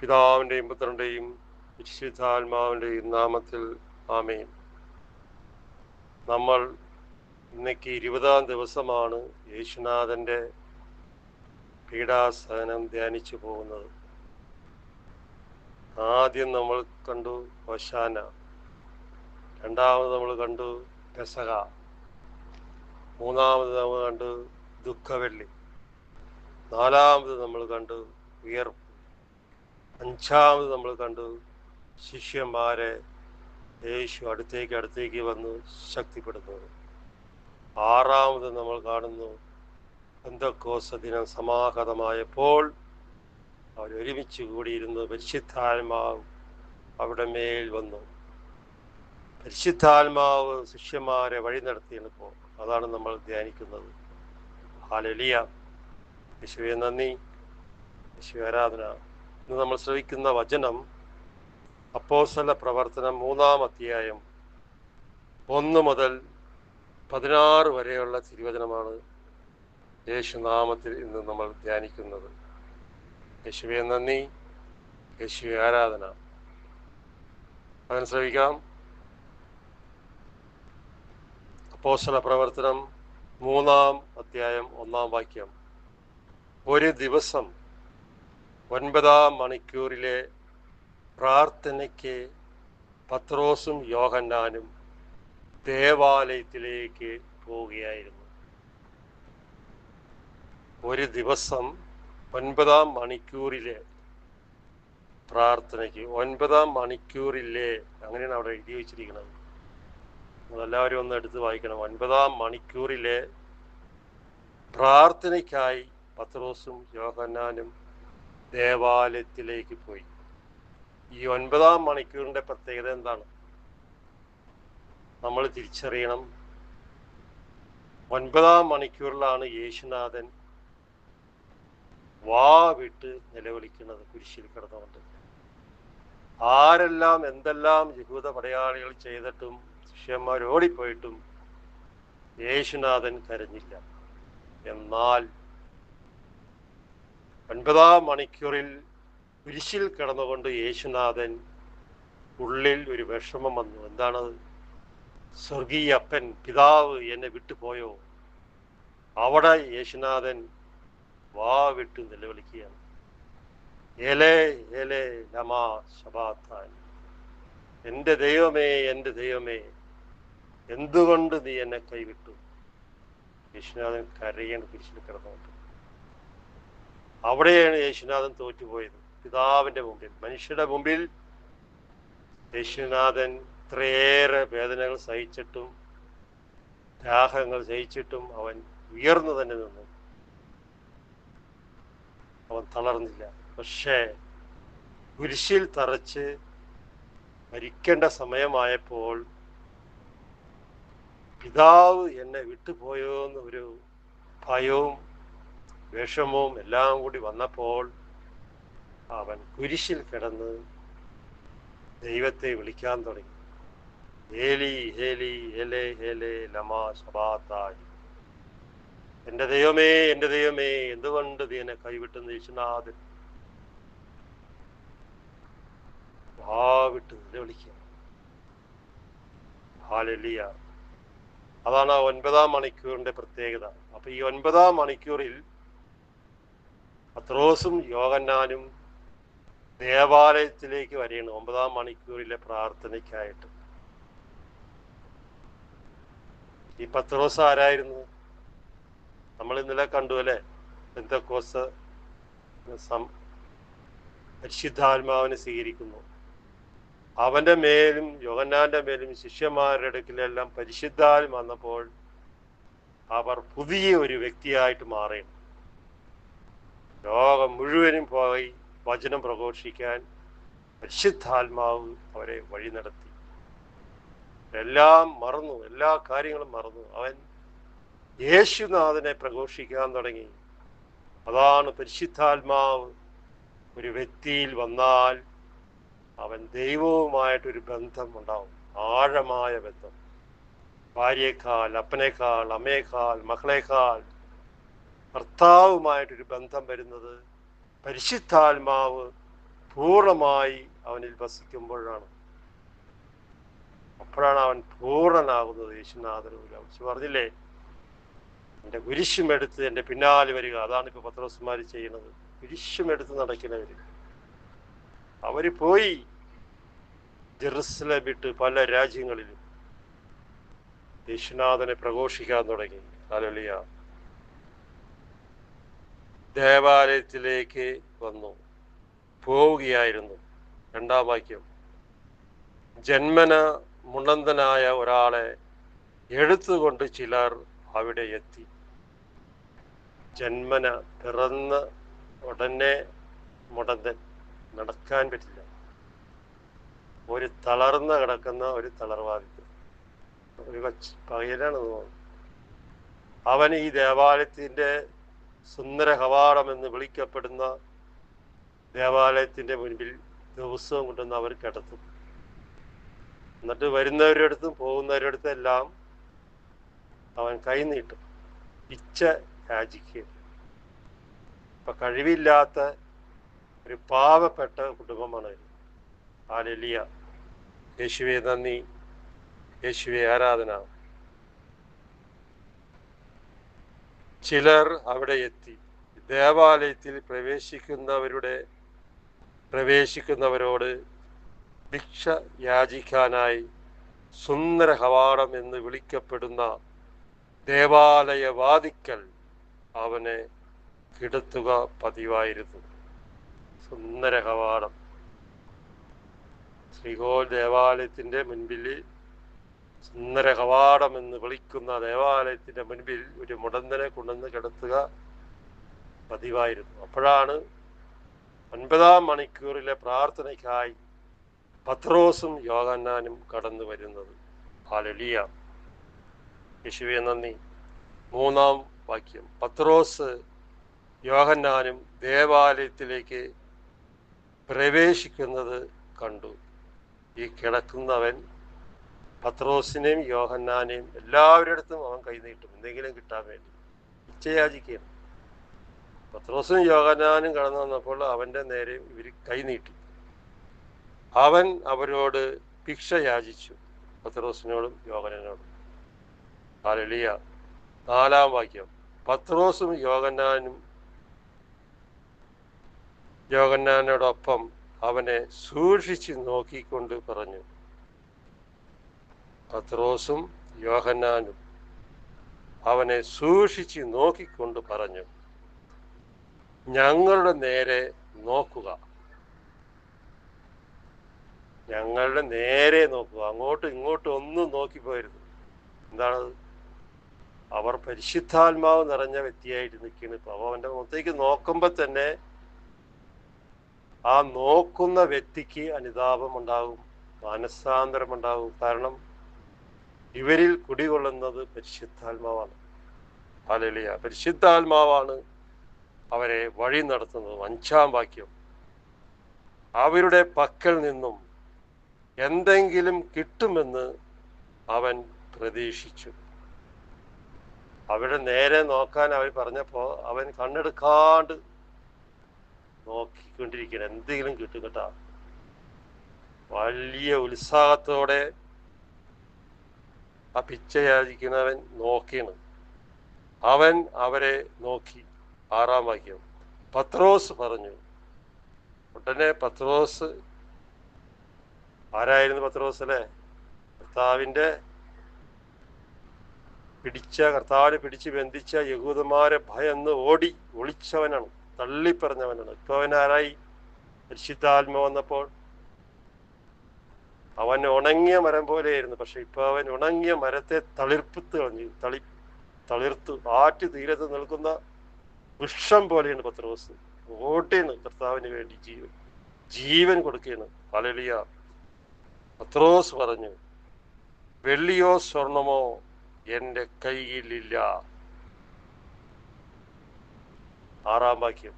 പിതാവിൻ്റെയും പുത്രൻ്റെയും പരിശുദ്ധാത്മാവിൻ്റെയും നാമത്തിൽ ആമേൻ. നമ്മൾ ഇന്നേക്ക് 20-ാം ദിവസമാണ് യേശുനാഥൻ്റെ പീഡാസഹനം ധ്യാനിച്ചു പോകുന്നത്. ആദ്യം നമ്മൾ കണ്ടു ഹോശാന, രണ്ടാമത് നമ്മൾ കണ്ടു പെസഹ, മൂന്നാമത് നമ്മൾ കണ്ടു ദുഃഖവെള്ളി, നാലാമത് നമ്മൾ കണ്ടു ഉയർപ്പ്, അഞ്ചാമത് നമ്മൾ കണ്ടു ശിഷ്യന്മാരെ യേശു അടുത്തേക്ക് വന്ന് ശക്തിപ്പെടുത്തുന്നത്, ആറാമത് നമ്മൾ കാണുന്നു പെന്തക്കോസ്ത് ദിനം സമാഗതമായപ്പോൾ അവരൊരുമിച്ച് കൂടിയിരുന്ന് പരിശുദ്ധാത്മാവ് അവിടെ മേൽ വന്നു. പരിശുദ്ധാത്മാവ് ശിഷ്യന്മാരെ വഴി നടത്തിയപ്പോൾ അതാണ് നമ്മൾ ധ്യാനിക്കുന്നത്. ഹല്ലേലൂയ. യേശുവേ നന്ദി, യേശുവേ ആരാധന. ഇന്ന് നമ്മൾ ശ്രവിക്കുന്ന വചനം അപ്പോസ്തല പ്രവർത്തനം 3-ാം അധ്യായം 1 മുതൽ 16 വരെയുള്ള തിരുവചനമാണ് യേശുനാമത്തിൽ ഇന്ന് നമ്മൾ ധ്യാനിക്കുന്നത്. യേശുവേ നന്ദി, യേശുവേ ആരാധന. അതിന് ശ്രവിക്കാം. അപ്പോസ്തല പ്രവർത്തനം 3-ാം അധ്യായം 1-ാം വാക്യം. ഒരു ദിവസം 9-ാം മണിക്കൂറിലെ പ്രാർത്ഥനയ്ക്ക് പത്രോസും യോഹന്നാനും ദേവാലയത്തിലേക്ക് പോവുകയായിരുന്നു. ഒരു ദിവസം 9-ാം മണിക്കൂറിലെ പ്രാർത്ഥനയ്ക്ക്, 9-ാം മണിക്കൂറിലെ, അങ്ങനെയാണ് അവിടെ എഴുതി വച്ചിരിക്കുന്നത്. നമ്മളെല്ലാവരും ഒന്ന് എടുത്ത് വായിക്കണം. 9-ാം മണിക്കൂറിലെ പ്രാർത്ഥനയ്ക്കായി പത്രോസും യോഹന്നാനും ദേവാലയത്തിലേക്ക് പോയി. ഈ 9-ാം മണിക്കൂറിൻ്റെ പ്രത്യേകത എന്താണ്? നമ്മൾ തിരിച്ചറിയണം. 9-ാം മണിക്കൂറിലാണ് യേശുനാഥൻ വിട്ട് നിലവിളിക്കുന്നത് കുരിശിൽ കിടന്നുകൊണ്ട്. ആരെല്ലാം എന്തെല്ലാം യഹൂദ പടയാളികൾ ചെയ്തിട്ടും ശിഷ്യന്മാർ ഓടിപ്പോയിട്ടും യേശുനാഥൻ കരഞ്ഞില്ല. എന്നാൽ 9-ാം മണിക്കൂറിൽ കുരിശിൽ കിടന്നുകൊണ്ട് യേശുനാഥൻ ഉള്ളിൽ ഒരു വിഷമം വന്നു. എന്താണത്? സ്വർഗീയ അപ്പൻ പിതാവ് എന്നെ വിട്ടുപോയോ? അവിടെ യേശുനാഥൻ വിട്ട് നിലവിളിക്കുകയാണ്. ഏലേ ഏലേ ലമാ ശബാത്താൻ, എൻ്റെ ദൈവമേ, എൻ്റെ ദൈവമേ, എന്തുകൊണ്ട് നീ എന്നെ കൈവിട്ടു? യേശുനാഥൻ കരയാണ് കുരിശിൽ കിടന്നുകൊണ്ട്. അവിടെയാണ് യേശുനാഥൻ തോറ്റുപോയത്. പിതാവിൻ്റെ മുമ്പിൽ, മനുഷ്യരുടെ മുമ്പിൽ യേശുനാഥൻ ഇത്രയേറെ വേദനകൾ സഹിച്ചിട്ടും ത്യാഗങ്ങൾ സഹിച്ചിട്ടും അവൻ ഉയർന്നു തന്നെ നിന്നു. അവൻ തളർന്നില്ല. പക്ഷേ കുരിശിൽ തറച്ച് മരിക്കേണ്ട സമയമായപ്പോൾ പിതാവ് എന്നെ വിട്ടുപോയോ എന്നൊരു ഭയവും വിഷമവും എല്ലാം കൂടി വന്നപ്പോൾ അവൻ കുരിശിൽ കിടന്ന് ദൈവത്തെ വിളിക്കാൻ തുടങ്ങി. ഏലി ഏലി ഏലേ ഏലേ ലമാ ശബാത്താനി, എൻ്റെ ദൈവമേ, എൻ്റെ ദൈവമേ, എന്തുകൊണ്ട് നീ എന്നെ കൈവിട്ടെന്ന് യേശുനാഥൻ വിട്ട് നിലവിളിക്കുക. ഹല്ലേലൂയ. അതാണ് 9-ാം മണിക്കൂറിന്റെ പ്രത്യേകത. അപ്പൊ ഈ 9-ാം മണിക്കൂറിൽ പത്രോസും യോഹന്നാനും ദേവാലയത്തിലേക്ക് വരികയാണ് 9-ാം മണിക്കൂറിലെ പ്രാർത്ഥനയ്ക്കായിട്ട്. ഈ പത്രോസ് ആരായിരുന്നു? നമ്മൾ ഇന്നലെ കണ്ടു അല്ലേ? പെന്തക്കോസ്ത് പരിശുദ്ധാത്മാവിനെ സ്വീകരിക്കുന്നു. അവന്റെ മേലും യോഹന്നാന്റെ മേലും ശിഷ്യന്മാരുടെ അടുക്കിലെല്ലാം പരിശുദ്ധാത്മ വന്നപ്പോൾ അവർ പുതിയ ഒരു വ്യക്തിയായിട്ട് മാറി. ലോകം മുഴുവനും പോയി വചനം പ്രഘോഷിക്കാൻ പരിശുദ്ധാത്മാവ് അവരെ വഴി നടത്തി. എല്ലാം മറന്നു, എല്ലാ കാര്യങ്ങളും മറന്നു. അവൻ യേശുനാഥനെ പ്രഘോഷിക്കാൻ തുടങ്ങി. അതാണ് പരിശുദ്ധാത്മാവ് ഒരു വ്യക്തിയിൽ വന്നാൽ അവൻ ദൈവവുമായിട്ടൊരു ബന്ധം ഉണ്ടാവും, ആഴമായ ബന്ധം. ഭാര്യയേക്കാൾ, അപ്പനേക്കാൾ, അമ്മയേക്കാൾ, മകളേക്കാൾ ഭർത്താവുമായിട്ടൊരു ബന്ധം വരുന്നത് പരിശുദ്ധാത്മാവ് പൂർണ്ണമായി അവനിൽ വസിക്കുമ്പോഴാണ്, അപ്പോഴാണ് അവൻ പൂർണ്ണനാകുന്നത്. യേശുനാഥനൂല കുറിച്ച് പറഞ്ഞില്ലേ, എൻ്റെ കുരിശുമെടുത്ത് എൻ്റെ പിന്നാലെ വരിക. അതാണ് ഇപ്പൊ പത്രോസ്മാർ ചെയ്യുന്നത്. കുരിശുമെടുത്ത് നടക്കുന്നവര്. അവര് പോയി ജെറുസലേം വിട്ട് പല രാജ്യങ്ങളിലും യേശുനാഥനെ പ്രഘോഷിക്കാൻ തുടങ്ങി. ഹല്ലേലൂയ. ദേവാലയത്തിലേക്ക് വന്നു, പോവുകയായിരുന്നു. 2-ാം വാക്യം, ജന്മന മുടന്തനായ ഒരാളെ എടുത്തുകൊണ്ട് ചിലർ അവിടെ എത്തി. ജന്മന, പിറന്ന ഉടനെ മുടന്തൻ, നടക്കാൻ പറ്റില്ല, ഒരു തളർന്ന് കിടക്കുന്ന ഒരു തളർവാദിത്യം, ഒരു പകലാണ് തോന്നുന്നു. അവൻ ഈ ദേവാലയത്തിന്റെ സുന്ദര കവാടം എന്ന് വിളിക്കപ്പെടുന്ന ദേവാലയത്തിന്റെ മുൻപിൽ ദിവസവും കൊണ്ടുവന്ന് അവർ കിടത്തും. എന്നിട്ട് വരുന്നവരുടെ അടുത്തും പോകുന്നവരുടെ അടുത്തും എല്ലാം അവൻ കൈനീട്ടും, പിച്ച യാചിക്കുക. ഇപ്പൊ കഴിവില്ലാത്ത ഒരു പാവപ്പെട്ട കുടുംബമാണ്. ഹല്ലേലൂയ. യേശുവേ നന്ദി, യേശുവേ ആരാധന. ചിലർ അവിടെ എത്തി. ദേവാലയത്തിൽ പ്രവേശിക്കുന്നവരോട് ഭിക്ഷ യാചിക്കാനായി സുന്ദര കവാടം എന്ന് വിളിക്കപ്പെടുന്ന ദേവാലയവാതിക്കൽ അവനെ കിടത്തുക പതിവായിരുന്നു. സുന്ദര കവാടം, ശ്രീകോൽ ദേവാലയത്തിന്റെ മുൻപിൽ സുന്ദര കവാടം എന്ന് വിളിക്കുന്ന ദേവാലയത്തിന്റെ മുൻപിൽ ഒരു മുടന്തനെ കൊണ്ടുവന്ന് കിടത്തുക പതിവായിരുന്നു. അപ്പോഴാണ് 9-ാം മണിക്കൂറിലെ പ്രാർത്ഥനയ്ക്കായി പത്രോസും യോഹന്നാനും കടന്നു വരുന്നത്. ഹല്ലേലൂയ. യേശുവേ നന്ദി. 3-ാം വാക്യം, പത്രോസ് യോഹന്നാനും ദേവാലയത്തിലേക്ക് പ്രവേശിക്കുന്നത് കണ്ടു. ഈ കിടക്കുന്നവൻ പത്രോസിനെയും യോഹന്നാനെയും എല്ലാവരുടെ അടുത്തും അവൻ കൈനീട്ടും, എന്തെങ്കിലും കിട്ടാൻ വേണ്ടി ഇച്ഛയാചിക്കുകയാണ്. പത്രോസും യോഹന്നാനും കടന്നു വന്നപ്പോൾ അവന്റെ നേരെ ഇവർ കൈനീട്ടി. അവൻ അവരോട് ഭിക്ഷ യാചിച്ചു, പത്രോസിനോടും യോഹന്നാനോടും. ഹല്ലേലൂയ. 4-ാം വാക്യം, പത്രോസും യോഹന്നാനോടൊപ്പം അവനെ സൂക്ഷിച്ച് നോക്കിക്കൊണ്ട് പറഞ്ഞു. പത്രോസും യോഹന്നാനും അവനെ സൂക്ഷിച്ച് നോക്കിക്കൊണ്ട് പറഞ്ഞു, ഞങ്ങളുടെ നേരെ നോക്കുക, ഞങ്ങളുടെ നേരെ നോക്കുക. അങ്ങോട്ടും ഇങ്ങോട്ടും ഒന്നും നോക്കിപ്പോയിരുന്നു. എന്താണത്? അവർ പരിശുദ്ധാത്മാവ് നിറഞ്ഞ വ്യക്തിയായിട്ട് നിൽക്കുന്നു. ഇപ്പൊ അവന്റെ മുഖത്തേക്ക് നോക്കുമ്പോ തന്നെ ആ നോക്കുന്ന വ്യക്തിക്ക് അനുതാപം ഉണ്ടാകും, മാനസാന്തരം ഉണ്ടാകും. കാരണം ഇവരിൽ കുടികൊള്ളുന്നത് പരിശുദ്ധാത്മാവാണ്. ഹല്ലേലൂയ. പരിശുദ്ധാത്മാവാണ് അവരെ വഴി നടത്തുന്നത്. 5-ാം വാക്യം, അവരുടെ പക്കൽ നിന്നും എന്തെങ്കിലും കിട്ടുമെന്ന് അവൻ പ്രതീക്ഷിച്ചു. അവരുടെ നേരെ നോക്കാൻ അവർ പറഞ്ഞപ്പോ അവൻ കണ്ണെടുക്കാണ്ട് നോക്കിക്കൊണ്ടിരിക്കണം, എന്തെങ്കിലും കിട്ടും കേട്ടാ. വലിയ ഉത്സാഹത്തോടെ ആ പിച്ചയാചിക്കുന്നവൻ നോക്കിയാണ്. അവൻ അവരെ നോക്കി. 6-ാം വാക്യം, പത്രോസ് പറഞ്ഞു. ഉടനെ പത്രോസ്, ആരായിരുന്നു പത്രോസ് അല്ലേ? കർത്താവിനെ പിടിച്ച് ബന്ധിച്ച യഹൂദന്മാരെ ഭയന്ന് ഒളിച്ചവനാണ്, തള്ളിപ്പറഞ്ഞവനാണ്. ഇപ്പൊ അവൻ ആരായി? പരിശുദ്ധാത്മ വന്നപ്പോൾ അവൻ ഉണങ്ങിയ മരം പോലെയായിരുന്നു. പക്ഷെ ഇപ്പൊ അവൻ ഉണങ്ങിയ മരത്തെ തളിർത്തു ആറ്റു തീരത്ത് നിൽക്കുന്ന വൃക്ഷം പോലെയാണ് പത്രോസ്. ഓട്ടിയാണ് കർത്താവിന് വേണ്ടി ജീവൻ കൊടുക്കുകയാണ്. ഹല്ലേലൂയ. പത്രോസ് പറഞ്ഞു, വെള്ളിയോ സ്വർണമോ എന്റെ കയ്യിലില്ല. 6-ാം വാക്യം,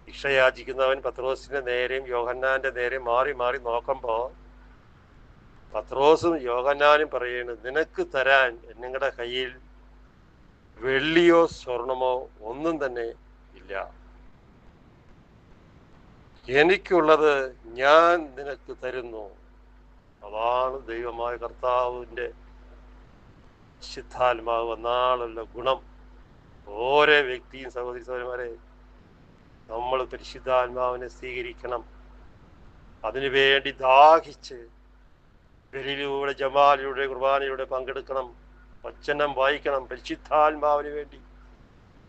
ഭിക്ഷയാചിക്കുന്നവൻ പത്രോസിന്റെ നേരെയും യോഹന്നാന്റെ നേരെയും മാറി മാറി നോക്കുമ്പോ പത്രോസും യോഹന്നാനും പറയുന്നു, നിനക്ക് തരാൻ നിങ്ങളുടെ കയ്യിൽ വെള്ളിയോ സ്വർണമോ ഒന്നും തന്നെ ഇല്ല. എനിക്കുള്ളത് ഞാൻ നിനക്ക് തരുന്നു. അതാണ് ദൈവമായ കർത്താവിൻ്റെ ശുദ്ധാത്മാവ് വന്നാലുള്ള ഗുണം. ഓരോ വ്യക്തിയും സഹോദരി സഹോദരന്മാരെ, നമ്മൾ പരിശുദ്ധാത്മാവിനെ സ്വീകരിക്കണം. അതിനുവേണ്ടി ദാഹിച്ച് ബലിയിലൂടെ, ജമാലിലൂടെ, കുർബാനയിലൂടെ പങ്കെടുക്കണം. വചനം വായിക്കണം. പരിശുദ്ധാത്മാവിന് വേണ്ടി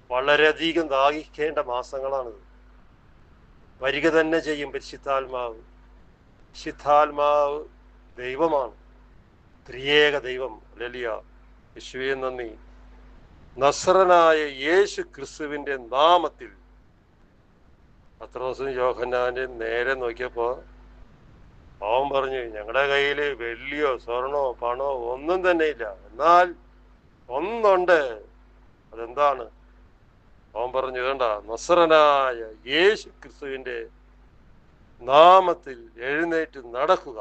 വളരെയധികം ദാഹിക്കേണ്ട മാസങ്ങളാണിത്. വരിക തന്നെ ചെയ്യും പരിശുദ്ധാത്മാവ്. പരിശുദ്ധാത്മാവ് ദൈവമാണ്, ത്രിയേക ദൈവം. ഹല്ലേലൂയ. യേശുവേ നന്ദി. നസ്രനായ യേശു ക്രിസ്തുവിന്റെ നാമത്തിൽ പത്രോസും യോഹന്നാന്റെ നേരെ നോക്കിയപ്പോ അവൻ പറഞ്ഞു, ഞങ്ങളുടെ കയ്യിൽ വെള്ളിയോ സ്വർണോ പണോ ഒന്നും തന്നെ ഇല്ല, എന്നാൽ ഒന്നുണ്ട്. അതെന്താണ്? അവൻ പറഞ്ഞു, ഇതണ്ട, നസ്രനായ യേശു ക്രിസ്തുവിന്റെ നാമത്തിൽ എഴുന്നേറ്റ് നടക്കുക.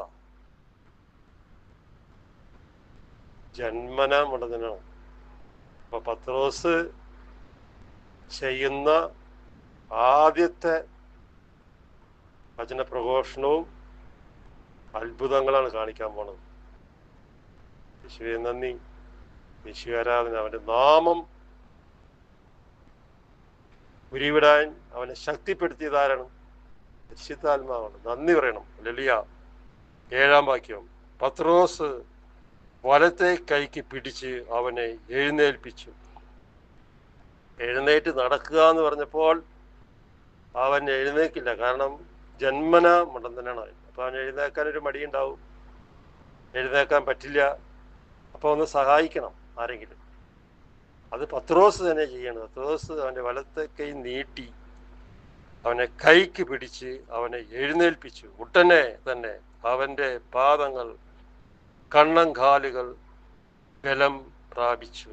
ജന്മന മുടങ്ങനാണ്. അപ്പൊ പത്രോസ് ചെയ്യുന്ന ആദ്യത്തെ വചന പ്രഘോഷണവും അത്ഭുതങ്ങളാണ് കാണിക്കാൻ പോണത്. യേശുവേ നന്ദി, യേശു ആരാധന. അവന്റെ നാമം ഉരുവിടാൻ അവനെ ശക്തിപ്പെടുത്തിയതാരാണ്? പരിശുദ്ധാത്മാവാണ്. നന്ദി പറയണം. ഹല്ലേലൂയ. 7-ാം വാക്യം, പത്രോസ് വലത്തെ കൈക്ക് പിടിച്ച് അവനെ എഴുന്നേൽപ്പിച്ചു. എഴുന്നേറ്റ് നടക്കുക എന്ന് പറഞ്ഞപ്പോൾ അവൻ എഴുന്നേക്കില്ല. കാരണം ജന്മന മുടന്തനാണ്. അപ്പൊ അവൻ എഴുന്നേക്കാൻ ഒരു മടിയുണ്ടാവും, എഴുന്നേക്കാൻ പറ്റില്ല. അപ്പൊ ഒന്ന് സഹായിക്കണം ആരെങ്കിലും. അത് പത്രോസ് തന്നെ ചെയ്യണം. പത്രോസ് അവന്റെ വലത്തെ കൈ നീട്ടി അവനെ കൈക്ക് പിടിച്ച് അവനെ എഴുന്നേൽപ്പിച്ചു. ഉടനെ തന്നെ അവന്റെ പാദങ്ങൾ, കണ്ണങ്കാലുകൾ ബലം പ്രാപിച്ചു.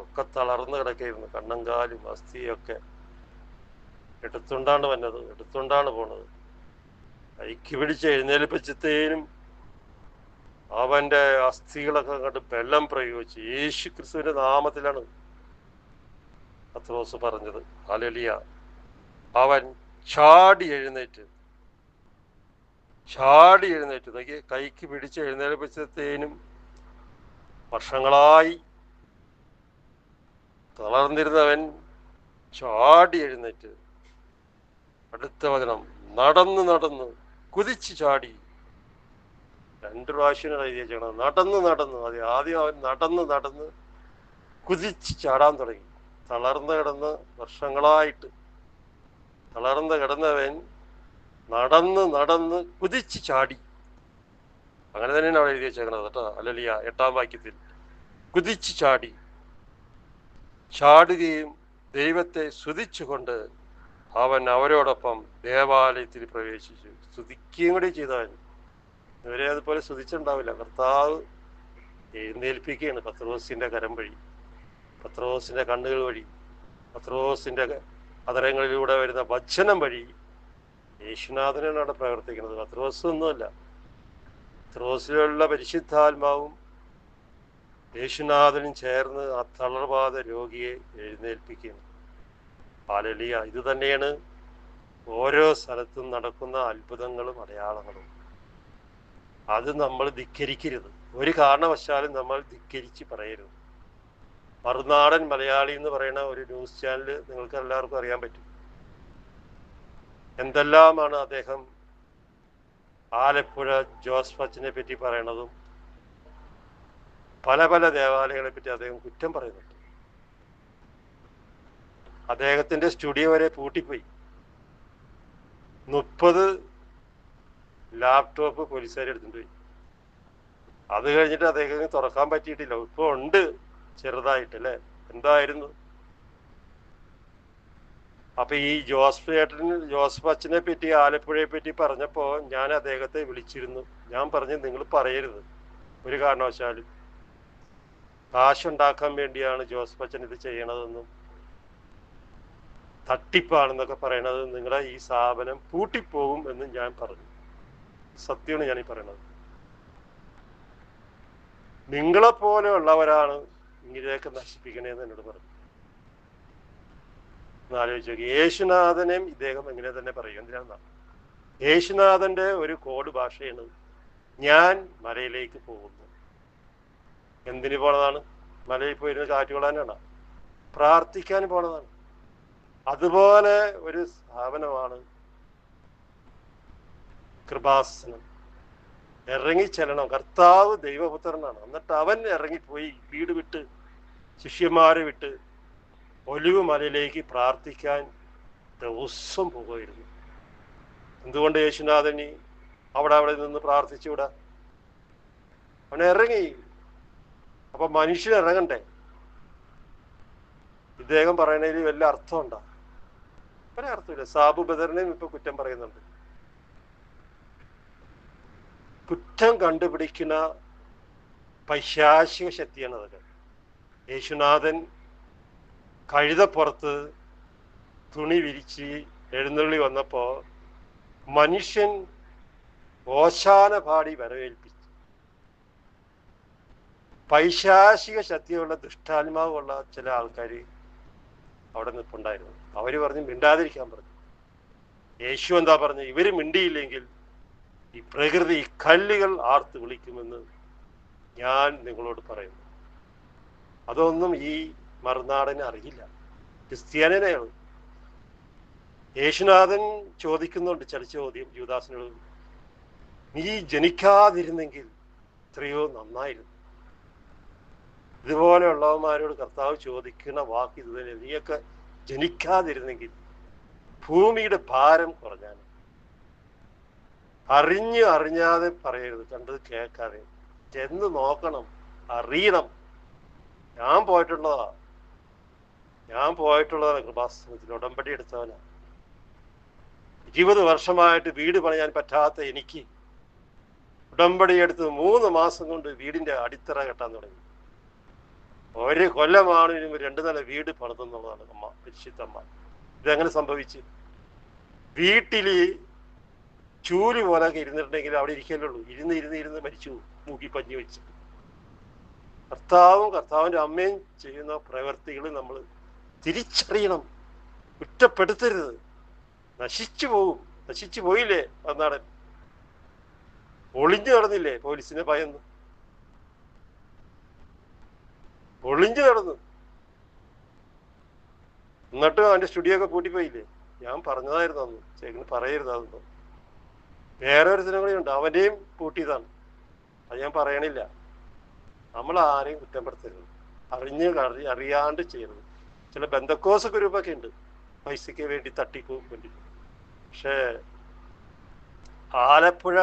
ഒക്കെ തളർന്നു കിടക്കായിരുന്നു. കണ്ണങ്കാലും അസ്ഥിയൊക്കെ എടുത്തുകൊണ്ടാണ് വന്നത്, എടുത്തുകൊണ്ടാണ് പോണത്. കൈക്ക് പിടിച്ച് എഴുന്നേൽപ്പിച്ചത്തേനും അവന്റെ അസ്ഥികളൊക്കെ കണ്ട് ബലം പ്രയോഗിച്ചു. യേശു ക്രിസ്തുവിന്റെ നാമത്തിലാണ് പത്രോസ് പറഞ്ഞത്. ഹല്ലേലൂയ. അവൻ ചാടി എഴുന്നേറ്റ് നോക്കി, കൈക്ക് പിടിച്ച് എഴുന്നേൽപ്പിച്ചത്തേനും വർഷങ്ങളായി തളർന്നിരുന്നവൻ ചാടി എഴുന്നേറ്റ്. അടുത്ത വചനം, നടന്ന് കുതിച്ച് ചാടി. 2 പ്രാവശ്യം എഴുതി വെച്ചേക്കണം. നടന്ന്. അത് ആദ്യം അവൻ നടന്ന് കുതിച്ച് ചാടാൻ തുടങ്ങി. തളർന്ന് കിടന്ന് വർഷങ്ങളായിട്ട് തളർന്ന് കിടന്നവൻ നടന്ന് കുതിച്ച് ചാടി. അങ്ങനെ തന്നെയാണ് അവിടെ എഴുതി വെച്ചേക്കണത് കേട്ടോ. ഹല്ലേലൂയ. 8-ാം വാക്യത്തിൽ കുതിച്ച് ചാടുകയും ദൈവത്തെ സ്തുതിച്ചുകൊണ്ട് അവൻ അവരോടൊപ്പം ദേവാലയത്തിൽ പ്രവേശിച്ചു. സ്തുതിക്കുകയും കൂടി ചെയ്തവൻ. ഇവരെ അതുപോലെ സ്തുതിച്ചിട്ടുണ്ടാവില്ല. കർത്താവ് എഴുന്നേൽപ്പിക്കുകയാണ്. പത്രോസിന്റെ കരം വഴി, പത്രോസിന്റെ കണ്ണുകൾ വഴി, പത്രോസിന്റെ അതരങ്ങളിലൂടെ വരുന്ന വചനം വഴി യേശുനാഥനാണ് അവിടെ പ്രവർത്തിക്കുന്നത്. പത്രോസ് ഒന്നുമല്ല. പത്രോസിലുള്ള പരിശുദ്ധാത്മാവും യേശുനാഥനും ചേർന്ന് ആ തളർവാദ രോഗിയെ എഴുന്നേൽപ്പിക്കുകയാണ്. ഹല്ലേലൂയ. ഇത് തന്നെയാണ് ഓരോ സ്ഥലത്തും നടക്കുന്ന അത്ഭുതങ്ങളും അടയാളങ്ങളും. അത് നമ്മൾ ധിക്കരിക്കരുത്. ഒരു കാരണവശാലും നമ്മൾ ധിക്കരിച്ച് പറയരുത്. മറുനാടൻ മലയാളി എന്ന് പറയുന്ന ഒരു ന്യൂസ് ചാനൽ നിങ്ങൾക്ക് എല്ലാവർക്കും അറിയാൻ പറ്റും. എന്തെല്ലാമാണ് അദ്ദേഹം ആലപ്പുഴ ജോസഫ് അച്ഛനെ പറ്റി പറയണതും പല ദേവാലയങ്ങളെ പറ്റി അദ്ദേഹം കുറ്റം പറയുന്നുണ്ട്. അദ്ദേഹത്തിന്റെ സ്റ്റുഡിയോ വരെ പൂട്ടിപ്പോയി. 30 ലാപ്ടോപ്പ് പോലീസുകാർ എടുത്തിട്ട് പോയി. അത് കഴിഞ്ഞിട്ട് അദ്ദേഹത്തിന് തുറക്കാൻ പറ്റിയിട്ടില്ല. ഇപ്പൊ ഉണ്ട് ചെറുതായിട്ടല്ലേ. എന്തായിരുന്നു? അപ്പൊ ഈ ജോസഫ് അച്ഛനെ പറ്റി, ആലപ്പുഴയെ പറ്റി പറഞ്ഞപ്പോ ഞാൻ അദ്ദേഹത്തെ വിളിച്ചിരുന്നു. ഞാൻ പറഞ്ഞു, നിങ്ങൾ പറയരുത് ഒരു കാരണവശാലും. കാശുണ്ടാക്കാൻ വേണ്ടിയാണ് ജോസഫ് അച്ഛൻ ഇത് ചെയ്യണതെന്നും തട്ടിപ്പാണെന്നൊക്കെ പറയണത്. നിങ്ങളുടെ ഈ സ്ഥാപനം പൂട്ടിപ്പോകും എന്നും ഞാൻ പറഞ്ഞു. സത്യമാണ് ഞാൻ ഈ പറയണത്. നിങ്ങളെപ്പോലെ ഉള്ളവരാണ് ഇങ്ങനെയൊക്കെ നശിപ്പിക്കണേന്ന് എന്നോട് പറഞ്ഞു. എന്നാലോചിച്ച് നോക്കി. യേശുനാഥനെയും ഇദ്ദേഹം എങ്ങനെ തന്നെ പറയും. എന്തിനാ? യേശുനാഥന്റെ ഒരു കോഡ് ഭാഷയാണ് ഞാൻ മലയിലേക്ക് പോകുന്നു. എന്തിനു പോണതാണ്? മലയിൽ പോയിരുന്ന് കാറ്റ് കൊള്ളാനാണ്? പ്രാർത്ഥിക്കാൻ പോണതാണ്. അതുപോലെ ഒരു സ്ഥാപനമാണ് കൃപാസനം. ഇറങ്ങിച്ചെല്ലണം. കർത്താവ് ദൈവപുത്രനാണ്. എന്നിട്ട് അവൻ ഇറങ്ങിപ്പോയി വീട് വിട്ട് ശിഷ്യന്മാരെ വിട്ട് ഒലിവ് മലയിലേക്ക് പ്രാർത്ഥിക്കാൻ ദിവസം പോകുമായിരുന്നു. എന്തുകൊണ്ട് യേശുനാഥനി അവിടെ നിന്ന് പ്രാർത്ഥിച്ചുകൂടാ? അവൻ ഇറങ്ങി. അപ്പൊ മനുഷ്യൻ ഇറങ്ങണ്ടേ? ഇദ്ദേഹം പറയണതിൽ വല്ല അർത്ഥമുണ്ടോ? ഒരർത്ഥമില്ല. സാബു ബദറിനെയും ഇപ്പൊ കുറ്റം പറയുന്നുണ്ട്. കുറ്റം കണ്ടുപിടിക്കുന്ന പൈശാചിക ശക്തിയാണ് അതൊക്കെ. യേശുനാഥൻ കഴുതപ്പുറത്ത് തുണി വിരിച്ച് എഴുന്നള്ളി വന്നപ്പോ മനുഷ്യൻ ഓശാന പാടി വരവേൽപ്പിച്ചു. പൈശാചിക ശക്തിയുള്ള ദുഷ്ടാത്മാവുള്ള ചില ആൾക്കാർ അവിടെ നിൽപ്പുണ്ടായിരുന്നു. അവര് പറഞ്ഞു മിണ്ടാതിരിക്കാൻ പറഞ്ഞു. യേശു എന്താ പറഞ്ഞു? ഇവര് മിണ്ടിയില്ലെങ്കിൽ ഈ പ്രകൃതി കല്ലുകൾ ആർത്ത് വിളിക്കുമെന്ന് ഞാൻ നിങ്ങളോട് പറയുന്നു. അതൊന്നും ഈ മറുനാടന് അറിയില്ല. ക്രിസ്ത്യാനിനെയാണ്. യേശുനാഥൻ ചോദിക്കുന്നുണ്ട് ചില ചോദ്യം യൂദാസിനോട്. നീ ജനിക്കാതിരുന്നെങ്കിൽ എത്രയോ നന്നായിരുന്നു. ഇതുപോലെയുള്ളവന്മാരോട് കർത്താവ് ചോദിക്കുന്ന വാക്ക് ഇത് തന്നെ. നീയൊക്കെ ജനിക്കാതിരുന്നെങ്കിൽ ഭൂമിയുടെ ഭാരം കുറഞ്ഞാണ്. അറിഞ്ഞാതെ പറയരുത്, കണ്ടത് കേൾക്കാതെ. ചെന്ന് നോക്കണം, അറിയണം. ഞാൻ പോയിട്ടുള്ളതാണ് കൃപാസനത്തിൽ. ഉടമ്പടി എടുത്തവനാ. 20 വർഷമായിട്ട് വീട് പണിയാൻ പറ്റാത്ത എനിക്ക് ഉടമ്പടി എടുത്ത് 3 മാസം കൊണ്ട് വീടിന്റെ അടിത്തറ കെട്ടാൻ തുടങ്ങി. 1 കൊല്ലമാണ് ഇതിന് 2 നില വീട് പണിതെന്നുള്ളതാണ് അമ്മ, പരിശുദ്ധമ്മ. ഇതെങ്ങനെ സംഭവിച്ചു? വീട്ടില് ചൂല് പോലൊക്കെ ഇരുന്നിട്ടുണ്ടെങ്കിൽ അവിടെ ഇരിക്കലുള്ളൂ. ഇരുന്ന് മരിച്ചു, മൂക്കി പഞ്ഞി വെച്ച്. കർത്താവിന്റെ അമ്മയും ചെയ്യുന്ന പ്രവൃത്തികൾ നമ്മൾ തിരിച്ചറിയണം. കുറ്റപ്പെടുത്തരുത്. നശിച്ചു പോയില്ലേ അന്നാടൻ? ഒളിഞ്ഞു നടന്നില്ലേ? പോലീസിനെ ഭയന്ന് ഒളിഞ്ഞു നടന്നു. എന്നിട്ട് അവന്റെ സ്റ്റുഡിയോ ഒക്കെ പൂട്ടിപ്പോയില്ലേ? ഞാൻ പറഞ്ഞതായിരുന്നു അന്ന്. ചേട്ടന് പറയരുത് അതൊന്നും. വേറെ ഒരുത്തിനും കൂടി ഉണ്ട്, അവന്റെയും പൂട്ടിയതാണ്. അത് ഞാൻ പറയണില്ല. നമ്മൾ ആരെയും കുറ്റപ്പെടുത്തരുത്. അറിയാണ്ട് ചെയ്യരുത്. ചില ബന്ധക്കോസ് ഗ്രൂപ്പൊക്കെ ഉണ്ട് പൈസയ്ക്ക് വേണ്ടി തട്ടിപ്പ് വേണ്ടി. പക്ഷേ ആലപ്പുഴ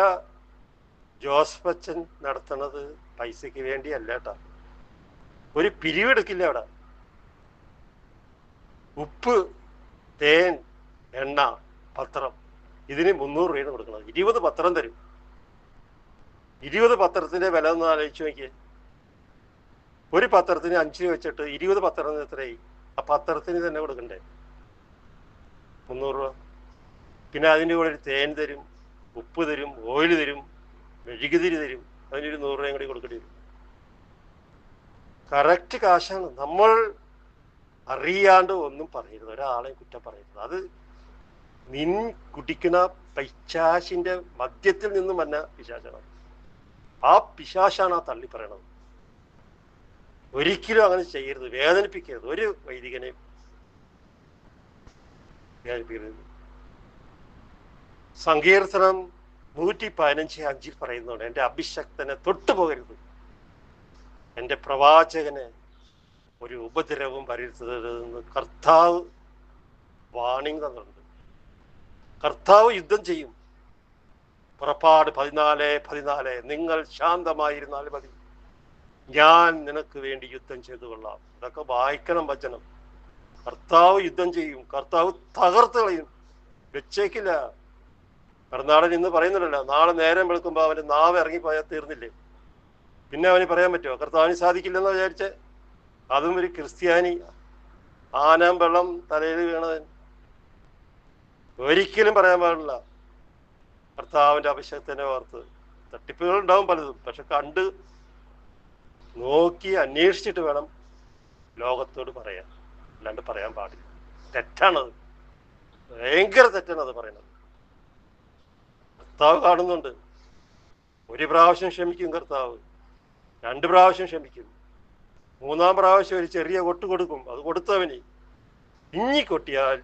ജോസഫ് അച്ഛൻ നടത്തുന്നത് പൈസയ്ക്ക് വേണ്ടിയല്ല കേട്ടാ. ഒരു പിരിവെടുക്കില്ല അവിടെ. ഉപ്പ്, തേൻ, എണ്ണ, പത്രം, ഇതിന് 300 രൂപയാണ് കൊടുക്കുന്നത്. 20 പത്രം തരും. 20 പത്രത്തിന്റെ വില ഒന്ന് ആലോചിച്ച് നോക്കിയേ. ഒരു പത്രത്തിന് 5 രൂപ വെച്ചിട്ട് 20 പത്രം എത്രയായി? ആ പത്രത്തിന് തന്നെ കൊടുക്കണ്ടേ 300 രൂപ? പിന്നെ അതിൻ്റെ കൂടെ ഒരു തേൻ തരും, ഉപ്പ് തരും, ഓയിൽ തരും, മെഴുകുതിരി തരും. അതിനൊരു 100 രൂപയും കൂടി കൊടുക്കേണ്ടി വരും. കറക്റ്റ് കാശാണ്. നമ്മൾ അറിയാണ്ട് ഒന്നും പറയരുത്, ഒരാളെയും കുറ്റം പറയരുത്. അത് കുടിക്കുന്ന പൈശാചിന്റെ മദ്യത്തിൽ നിന്നും വന്ന പിശാചാണ്. ആ പിശാചാണ് ആ തള്ളി പറയണത്. ഒരിക്കലും അങ്ങനെ ചെയ്യരുത്, വേദനിപ്പിക്കരുത്. ഒരു വൈദികനെ വേദനിപ്പിക്കരുത്. സങ്കീർത്തനം 115:5 പറയുന്നുണ്ട്, എൻ്റെ അഭിഷക്തനെ തൊട്ടുപോകരുത്, എൻ്റെ പ്രവാചകന് ഒരു ഉപദ്രവവും വരുത്തരുതെന്ന് കർത്താവ് വാണിംഗ് തന്നിട്ടുണ്ട്. കർത്താവ് യുദ്ധം ചെയ്യും. പുറപ്പാട് 14:14 നിങ്ങൾ ശാന്തമായിരുന്നാൽ മതി, ഞാൻ നിനക്ക് വേണ്ടി യുദ്ധം ചെയ്തു കൊള്ളാം. ഇതൊക്കെ വായിക്കണം വചനം. കർത്താവ് യുദ്ധം ചെയ്യും, കർത്താവ് തകർത്ത് കളയും, വെച്ചേക്കില്ല. കർണാടൻ ഇന്ന് പറയുന്നുണ്ടല്ലോ, നാളെ നേരം വെളുക്കുമ്പോൾ അവൻ്റെ നാവ് ഇറങ്ങിപ്പോയാൽ തീർന്നില്ലേ? പിന്നെ അവന് പറയാൻ പറ്റുമോ കർത്താവിന് സാധിക്കില്ലെന്ന് വിചാരിച്ച്? അതും ഒരു ക്രിസ്ത്യാനി, ആനാം വെള്ളം തലയിൽ വീണവൻ. ഒരിക്കലും പറയാൻ പാടില്ല കർത്താവിൻ്റെ അഭിഷേകത്തിനെ ഓർത്ത്. തട്ടിപ്പുകൾ ഉണ്ടാവും പലതും, പക്ഷെ കണ്ട് നോക്കി അന്വേഷിച്ചിട്ട് വേണം ലോകത്തോട് പറയാൻ, അല്ലാണ്ട് പറയാൻ പാടില്ല. തെറ്റാണത്, ഭയങ്കര തെറ്റാണത് പറയണത്. കർത്താവ് കാണുന്നുണ്ട്. ഒരു പ്രാവശ്യം ക്ഷമിക്കും കർത്താവ്, 2 പ്രാവശ്യം ക്ഷമിക്കും, 3-ാം പ്രാവശ്യം ഒരു ചെറിയ കൊട്ട് കൊടുക്കും. അത് കൊടുത്തവന് ഇഞ്ഞി കൊട്ടിയാൽ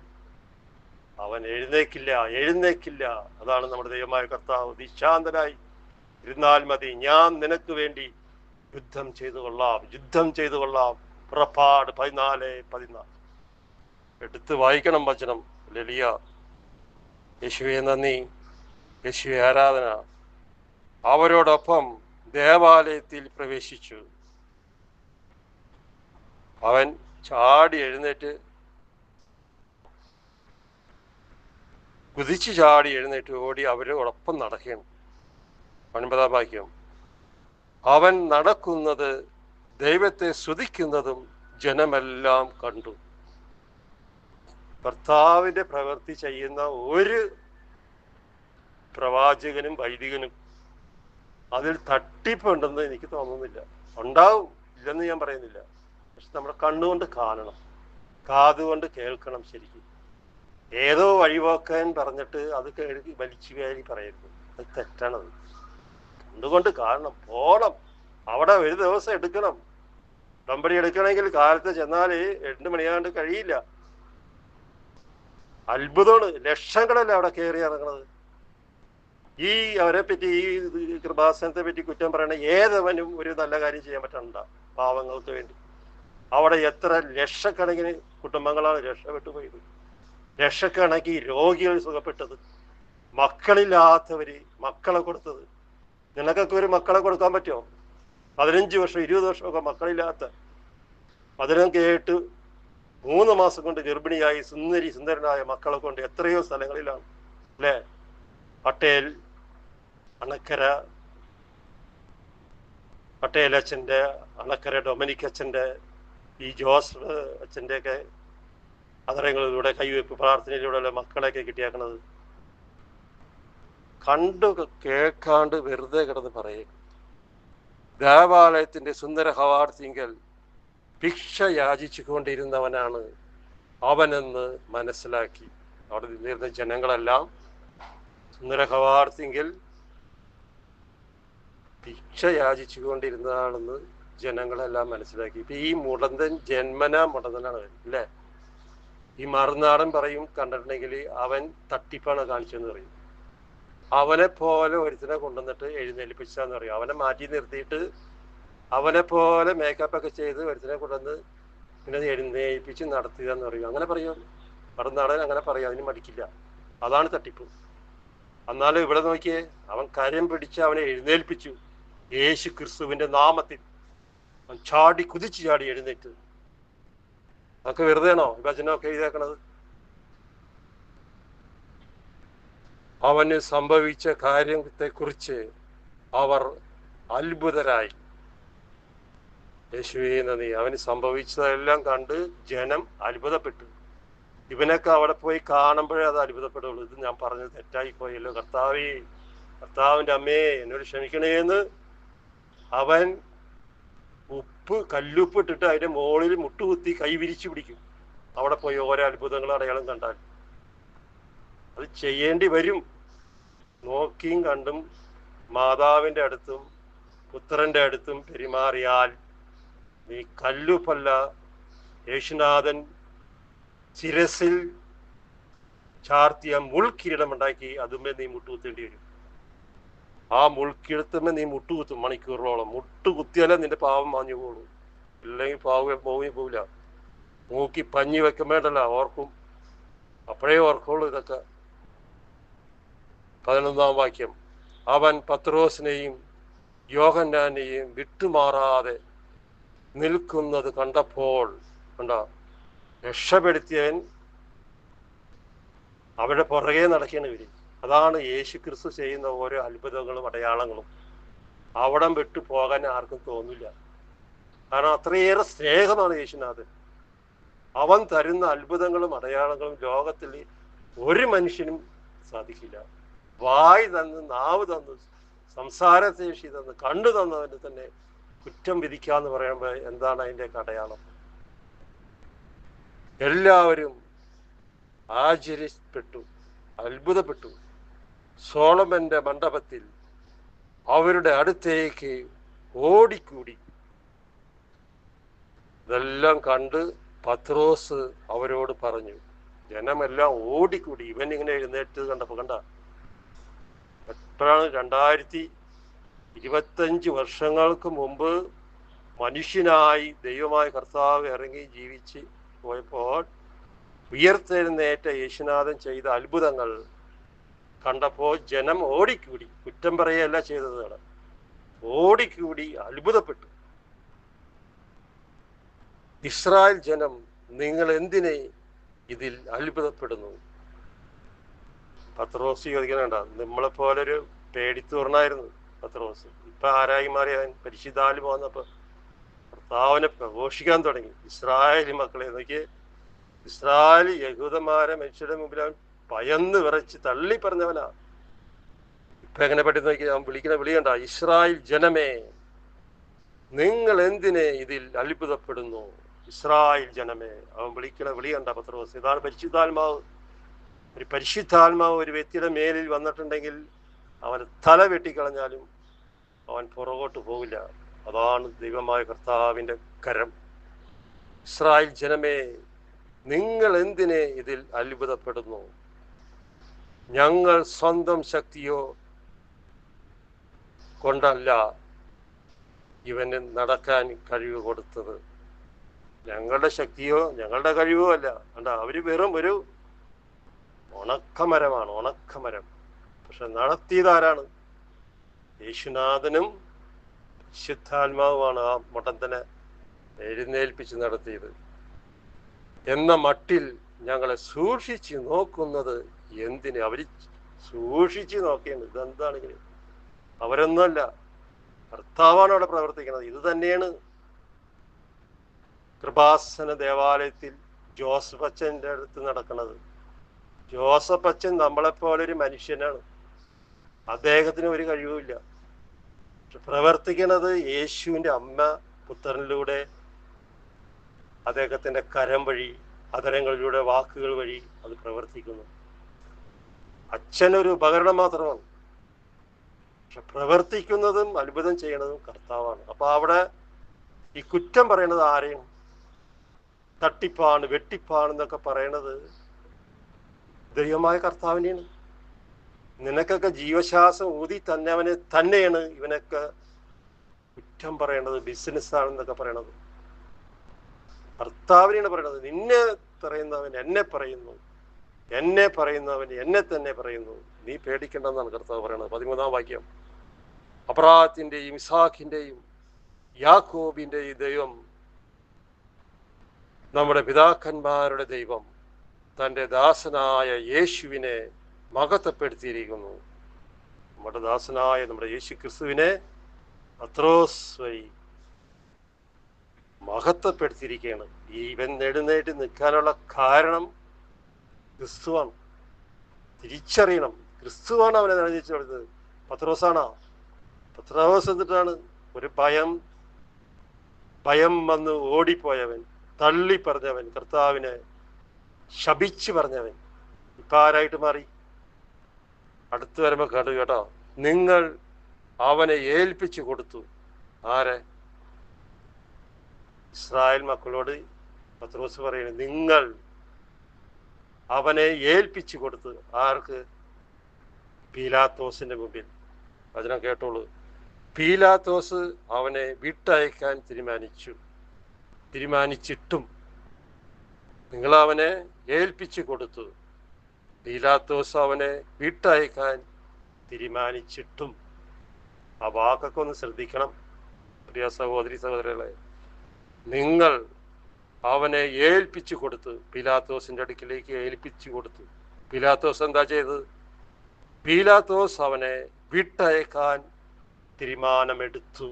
അവൻ എഴുന്നേക്കില്ല. അതാണ് നമ്മുടെ ദൈവമായ കർത്താവ്. നിശാന്തനായി ഇരുന്നാൽ മതി, ഞാൻ നിനക്ക് വേണ്ടി യുദ്ധം ചെയ്തു കൊള്ളാം. പുറപ്പാട് 14:14 എടുത്ത് വായിക്കണം വചനം. ലലിയ. യേശുവെ നന്ദി, യേശുവെ ആരാധന. അവരോടൊപ്പം ദേവാലയത്തിൽ പ്രവേശിച്ചു. അവൻ ചാടി എഴുന്നേറ്റ്, കുതിച്ചു ചാടി എഴുന്നേറ്റ് ഓടി അവരോടൊപ്പം നടക്കുകയാണ്. 9-ാം വാക്യം. അവൻ നടക്കുന്നത് ദൈവത്തെ സ്തുതിക്കുന്നതും ജനമെല്ലാം കണ്ടു. കർത്താവിന്റെ പ്രവൃത്തി ചെയ്യുന്ന ഒരു പ്രവാചകനും വൈദികനും അതിൽ തട്ടിപ്പുണ്ടെന്ന് എനിക്ക് തോന്നുന്നില്ല. ഉണ്ടാവും, ഇല്ലെന്ന് ഞാൻ പറയുന്നില്ല. പക്ഷെ നമ്മുടെ കണ്ണുകൊണ്ട് കാണണം, കാതുകൊണ്ട് കേൾക്കണം. ശരിക്കും ഏതോ വഴിപോക്കാൻ പറഞ്ഞിട്ട് അത് വലിച്ചു കയറി പറയരുത്, അത് തെറ്റാണത്. കണ്ടുകൊണ്ട് കാണണം, പോണം. അവിടെ ഒരു ദിവസം എടുക്കണം. ഉടമ്പടി എടുക്കണമെങ്കിൽ കാലത്ത് ചെന്നാൽ 8 മണിയാണ്ട് കഴിയില്ല. അത്ഭുതമാണ്, ലക്ഷങ്ങളല്ലേ അവിടെ കയറി ഇറങ്ങണത്. ഈ അവരെ പറ്റി, ഈ കൃപാസനത്തെ പറ്റി കുറ്റം പറയണ ഏതവനും ഒരു നല്ല കാര്യം ചെയ്യാൻ പറ്റണ്ട പാവങ്ങൾക്ക് വേണ്ടി. അവിടെ എത്ര ലക്ഷക്കണക്കിന് കുടുംബങ്ങളാണ് രക്ഷപ്പെട്ടു പോയത്, ലക്ഷക്കണക്കിന് രോഗികൾ സുഖപ്പെട്ടത്, മക്കളില്ലാത്തവര് മക്കളെ കൊടുത്തത്. നിനക്കൊക്കെ ഒരു മക്കളെ കൊടുക്കാൻ പറ്റുമോ? 15 വർഷം 20 വർഷമൊക്കെ മക്കളില്ലാത്ത, അതിനും കേട്ട് 3 മാസം കൊണ്ട് ഗർഭിണിയായി സുന്ദരനായ മക്കളെ കൊണ്ട് എത്രയോ സ്ഥലങ്ങളിലാണ് അല്ലേ? പട്ടേൽ അണക്കര പട്ടേൽ അച്ഛൻ്റെ, അണക്കര ഡൊമിനിക് അച്ഛൻ്റെ, ഈ ജോസ് അച്ഛൻ്റെയൊക്കെ അതരങ്ങളിലൂടെ കൈവയ്പ്പ് പ്രാർത്ഥനയിലൂടെ മക്കളെയൊക്കെ കിട്ടിയാക്കണത്. കണ്ടു കേൾക്കാണ്ട് വെറുതെ കിടന്ന് പറയും. ദേവാലയത്തിന്റെ സുന്ദര കവാടത്തിങ്കൽ ഭിക്ഷ യാചിച്ചു കൊണ്ടിരുന്നവനാണ് അവനെന്ന് മനസ്സിലാക്കി. അവിടെ നിന്നിരുന്ന ജനങ്ങളെല്ലാം സുന്ദര കവാടത്തിങ്കൽ ഭിക്ഷ യാചിച്ചു കൊണ്ടിരുന്നതാണെന്ന് ജനങ്ങളെല്ലാം മനസ്സിലാക്കി. ഇപ്പൊ ഈ മുടന്തൻ ജന്മനാ മുടന്തനാണ് അല്ലേ? ഈ മറുനാടൻ പറയും കണ്ടിട്ടുണ്ടെങ്കിൽ അവൻ തട്ടിപ്പാണ് കാണിച്ചെന്ന് പറയും. അവനെ പോലെ ഒരുത്തിനെ കൊണ്ടുവന്നിട്ട് എഴുന്നേൽപ്പിച്ചാന്ന് പറയും. അവനെ മാറ്റി നിർത്തിയിട്ട് അവനെ പോലെ മേക്കപ്പ് ഒക്കെ ചെയ്ത് ഒരുത്തിനെ കൊണ്ടുവന്ന് പിന്നെ എഴുന്നേൽപ്പിച്ച് നടത്തുക എന്ന് പറയും. അങ്ങനെ പറയും മറുനാടൻ, അങ്ങനെ പറയും. അതിന് മടിക്കില്ല. അതാണ് തട്ടിപ്പ്. എന്നാലും ഇവിടെ നോക്കിയേ, അവൻ കരം പിടിച്ച് അവനെ എഴുന്നേൽപ്പിച്ചു. യേശു ക്രിസ്തുവിന്റെ നാമത്തിൽ അവൻ കുതിച്ചു ചാടി എഴുന്നേറ്റ്. അതൊക്കെ വെറുതെയാണോ വചനമൊക്കെ എഴുതേക്കണത്? അവന് സംഭവിച്ച കാര്യത്തെക്കുറിച്ച് അവർ അത്ഭുതരായി. യേശുവേ നന്ദി. അവന് സംഭവിച്ചതെല്ലാം കണ്ട് ജനം അത്ഭുതപ്പെട്ടു. ഇവനൊക്കെ അവിടെ പോയി കാണുമ്പോഴേ അത് അത്ഭുതപ്പെടുള്ളൂ. ഇത് ഞാൻ പറഞ്ഞത് തെറ്റായി പോയല്ലോ, കർത്താവേ, കർത്താവിൻ്റെ അമ്മേ എന്നോട് ക്ഷമിക്കണേന്ന് അവൻ കല്ലുപ്പ് ഇട്ടിട്ട് അതിന്റെ മുകളിൽ മുട്ടുകുത്തി കൈ വിരിച്ചു പിടിക്കും. അവിടെ പോയി ഓരോ അത്ഭുതങ്ങളും അടയാളം കണ്ടാൽ അത് ചെയ്യേണ്ടി വരും. നോക്കിയും കണ്ടും മാതാവിന്റെ അടുത്തും പുത്രന്റെ അടുത്തും പെരുമാറിയാൽ നീ കല്ലുപ്പല്ല, യേശുനാഥൻ ശിരസിൽ ചാർത്തിയ മുൾക്കിരീടമുണ്ടാക്കി അതുമേ നീ മുട്ടുകുത്തേണ്ടി വരും. ആ മുൾക്കിടത്തുമേ നീ മുട്ടുകുത്തും മണിക്കൂറുകളോളം. മുട്ടുകുത്തിയാലേ നിന്റെ പാവം മാഞ്ഞു പോകുള്ളൂ, ഇല്ലെങ്കിൽ പോവില്ല. മൂക്കി പഞ്ഞി വെക്കുമ്പോഴല്ല ഓർക്കും, അപ്പോഴേ ഓർക്കുള്ളൂ ഇതൊക്കെ. 11-ാം വാക്യം. അവൻ പത്രോസിനെയും യോഹന്നാനെയും വിട്ടുമാറാതെ നിൽക്കുന്നത് കണ്ടപ്പോൾ, രക്ഷപ്പെടുത്തിയവൻ അവരുടെ പുറകെ നടക്കുകയാണ് ഇവര്. അതാണ് യേശു ക്രിസ്തു ചെയ്യുന്ന ഓരോ അത്ഭുതങ്ങളും അടയാളങ്ങളും. അവിടം വിട്ടു പോകാൻ ആർക്കും തോന്നില്ല. കാരണം അത്രയേറെ സ്നേഹമാണ് യേശുനാഥൻ. അവൻ തരുന്ന അത്ഭുതങ്ങളും അടയാളങ്ങളും ലോകത്തിൽ ഒരു മനുഷ്യനും സാധിക്കില്ല. വായ് തന്ന്, നാവ് തന്ന്, സംസാരശേഷി തന്ന്, കണ്ടു തന്നവന് തന്നെ കുറ്റം വിധിക്കാന്ന് പറയുമ്പോൾ എന്താണ് അതിൻ്റെ അടയാളം? എല്ലാവരും ആശ്ചര്യപ്പെട്ടു, അത്ഭുതപ്പെട്ടു. സോളമന്റെ മണ്ഡപത്തിൽ അവരുടെ അടുത്തേക്ക് ഓടിക്കൂടി. ഇതെല്ലാം കണ്ട് പത്രോസ് അവരോട് പറഞ്ഞു. ജനമെല്ലാം ഓടിക്കൂടി. ഇവൻ ഇങ്ങനെ എഴുന്നേറ്റ് കണ്ടപ്പോ കണ്ട എപ്പോഴാണ് 2025 വർഷങ്ങൾക്ക് മുമ്പ് മനുഷ്യനായി ദൈവമായ കർത്താവ് ഇറങ്ങി ജീവിച്ച് പോയപ്പോൾ ഉയർത്തെഴുന്നേറ്റ യേശുനാഥൻ ചെയ്ത അത്ഭുതങ്ങൾ കണ്ടപ്പോൾ ജനം ഓടിക്കൂടി. കുറ്റം പറയുകയല്ല ചെയ്തതാണ്, ഓടിക്കൂടി അത്ഭുതപ്പെട്ടു. ഇസ്രായേൽ ജനം, നിങ്ങൾ എന്തിനെ ഇതിൽ അത്ഭുതപ്പെടുന്നു? പത്രോസ് ചോദിക്കണണ്ട. നമ്മളെപ്പോലൊരു പേടിത്തൂർണായിരുന്നു പത്രോസ്. ഇപ്പൊ ആരായി മാറി? അവൻ പരിശുദ്ധാത്മാവ് വന്നപ്പോ കർത്താവിനെ പ്രഘോഷിക്കാൻ തുടങ്ങി. ഇസ്രായേലി മക്കളെ നോക്കി, ഇസ്രായേൽ യഹൂദന്മാരെ മനുഷ്യരുടെ മുമ്പിൽ അവൻ ഭയന്ന് വിറച്ച് തള്ളി പറഞ്ഞവനാ. ഇപ്പൊ എങ്ങനെ പെട്ടെന്ന് നോക്കി അവൻ വിളിക്കുന്ന വിളി കണ്ട, ഇസ്രായേൽ ജനമേ, നിങ്ങൾ എന്തിനെ ഇതിൽ അത്ഭുതപ്പെടുന്നു? ഇസ്രായേൽ ജനമേ, അവൻ വിളിക്കുന്ന വിളി കണ്ട പത്രോസ്. ഇതാണ് പരിശുദ്ധാത്മാവ്. ഒരു പരിശുദ്ധാത്മാവ് ഒരു വ്യക്തിയുടെ മേലിൽ വന്നിട്ടുണ്ടെങ്കിൽ അവന് തല വെട്ടിക്കളഞ്ഞാലും അവൻ പുറകോട്ട് പോവില്ല. അതാണ് ദൈവമായ കർത്താവിൻ്റെ കരം. ഇസ്രായേൽ ജനമേ, നിങ്ങൾ എന്തിനെ ഇതിൽ അത്ഭുതപ്പെടുന്നു? ഞങ്ങൾ സ്വന്തം ശക്തിയോ കൊണ്ടല്ല ഇവന് നടക്കാൻ കഴിവ് കൊടുത്തത്. ഞങ്ങളുടെ ശക്തിയോ ഞങ്ങളുടെ കഴിവോ അല്ല. കണ്ട, അവര് വെറും ഒരു ഉണക്കമരമാണ്, ഉണക്കമരം. പക്ഷെ നടത്തിയതാരാണ്? യേശുനാഥനും പരിശുദ്ധാത്മാവുമാണ് ആ മുടന്തനെ എഴുന്നേൽപ്പിച്ച് നടത്തിയത്. എന്ന മട്ടിൽ ഞങ്ങളെ സൂക്ഷിച്ച് നോക്കുന്നത് എന്തിന്? അവര് സൂക്ഷിച്ച് നോക്കിയാണ്. ഇതെന്താണെങ്കിലും അവരൊന്നുമല്ല, കർത്താവാണ് അവിടെ പ്രവർത്തിക്കുന്നത്. ഇത് തന്നെയാണ് കൃപാസന ദേവാലയത്തിൽ ജോസഫ് അച്ഛൻ്റെ അടുത്ത് നടക്കുന്നത്. ജോസഫ് അച്ഛൻ നമ്മളെപ്പോലൊരു മനുഷ്യനാണ്. അദ്ദേഹത്തിന് ഒരു കഴിവുമില്ല. പ്രവർത്തിക്കുന്നത് യേശുവിൻ്റെ അമ്മ പുത്രനിലൂടെ, അദ്ദേഹത്തിൻ്റെ കരം വഴി, അധരങ്ങളിലൂടെ, വാക്കുകൾ വഴി അത് പ്രവർത്തിക്കുന്നു. അച്ഛനൊരു ഉപകരണം മാത്രമാണ്. പക്ഷെ പ്രവർത്തിക്കുന്നതും അത്ഭുതം ചെയ്യണതും കർത്താവാണ്. അപ്പൊ അവിടെ ഈ കുറ്റം പറയണത് ആരെയും? തട്ടിപ്പാണ്, വെട്ടിപ്പാണെന്നൊക്കെ പറയണത് ദൈവമായ കർത്താവിനെയാണ്. നിനക്കൊക്കെ ജീവശ്വാസം ഊതി തന്നവനെ തന്നെയാണ് ഇവനൊക്കെ കുറ്റം പറയണത്, ബിസിനസ്സാണെന്നൊക്കെ പറയണത്. കർത്താവിനെയാണ് പറയണത്. നിന്നെ പറയുന്നവൻ എന്നെ പറയുന്നു, എന്നെ പറയുന്നവൻ എന്നെ തന്നെ പറയുന്നു, നീ പേടിക്കണ്ടെന്നാണ് കർത്താവ് പറയണത്. 13-ാം വാക്യം. അബ്രാഹത്തിൻ്റെയും ഇസാഖിൻ്റെയും യാക്കോബിൻ്റെയും ദൈവം, നമ്മുടെ പിതാക്കന്മാരുടെ ദൈവം തൻ്റെ ദാസനായ യേശുവിനെ മഹത്വപ്പെടുത്തിയിരിക്കുന്നു. നമ്മുടെ ദാസനായ നമ്മുടെ യേശു ക്രിസ്തുവിനെ പത്രോസ് വഴി മഹത്വപ്പെടുത്തിയിരിക്കുകയാണ്. ഇവൻ എഴുന്നേറ്റ് നിൽക്കാനുള്ള കാരണം ക്രിസ്തുവാണ്. തിരിച്ചറിയണം, ക്രിസ്തുവാണ് അവനെ എഴുന്നേറ്റ് കൊടുത്തത്. പത്രോസാണോ? പത്രോസ് എന്നിട്ടാണ് ഒരു ഭയം വന്ന് ഓടിപ്പോയവൻ, തള്ളി പറഞ്ഞവൻ, കർത്താവിനെ ശപിച്ച് പറഞ്ഞവൻ ഇപ്പൊ ആരായിട്ട് മാറി? അടുത്ത് വരുമ്പോ കണ്ടു കേട്ടോ, നിങ്ങൾ അവനെ ഏൽപ്പിച്ചു കൊടുത്തു. ആരെ? ഇസ്രായേൽ മക്കളോട് പത്രോസ് പറയുന്നത്, നിങ്ങൾ അവനെ ഏൽപ്പിച്ചു കൊടുത്തു. ആർക്ക്? പീലാത്തോസിന്റെ മുമ്പിൽ. വചനം കേട്ടോളൂ. പീലാത്തോസ് അവനെ വിട്ടയക്കാൻ തീരുമാനിച്ചിട്ടും നിങ്ങൾ അവനെ ഏൽപ്പിച്ചു കൊടുത്തു. പീലാത്തോസ് അവനെ വിട്ടയക്കാൻ തീരുമാനിച്ചിട്ടും. ആ വാക്കൊക്കെ ഒന്ന് ശ്രദ്ധിക്കണം പ്രിയ സഹോദരി സഹോദരങ്ങളെ. നിങ്ങൾ അവനെ ഏൽപ്പിച്ചു കൊടുത്തു, പീലാത്തോസിന്റെ അടുക്കിലേക്ക് ഏൽപ്പിച്ചു കൊടുത്തു. പീലാത്തോസ് എന്താ ചെയ്തത്? പീലാത്തോസ് അവനെ വിട്ടയക്കാൻ തീരുമാനമെടുത്തു.